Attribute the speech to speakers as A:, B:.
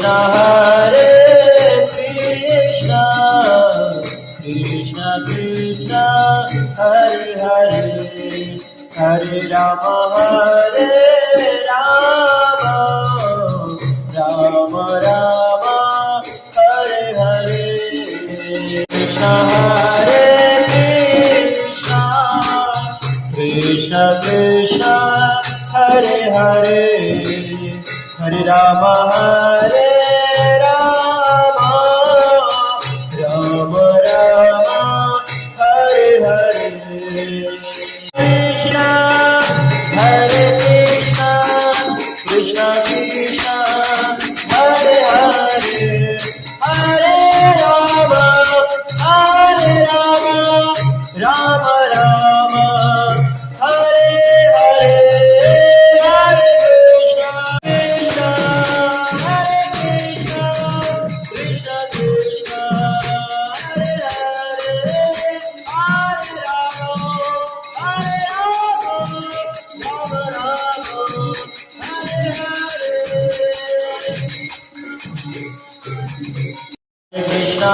A: Hare Krishna, Krishna Krishna, Hare Hare, Hare Rama, Hare Rama, Rama Rama, Hare Hare. Krishna Hare Krishna, Krishna Krishna, Hare Hare, Hare Rama, Hare Rama, Rama Rama, Hare Hare. Krishna Hare Krishna, Krishna Krishna, Hare Hare, Hare Rama, Hare Rama, Rama Rama, Hare Hare. Hare Krishna, Krishna Hare Krishna, Krishna Krishna, Hare Hare, Hare Rama, Hare Rama, Rama Rama, Hare Hare. Krishna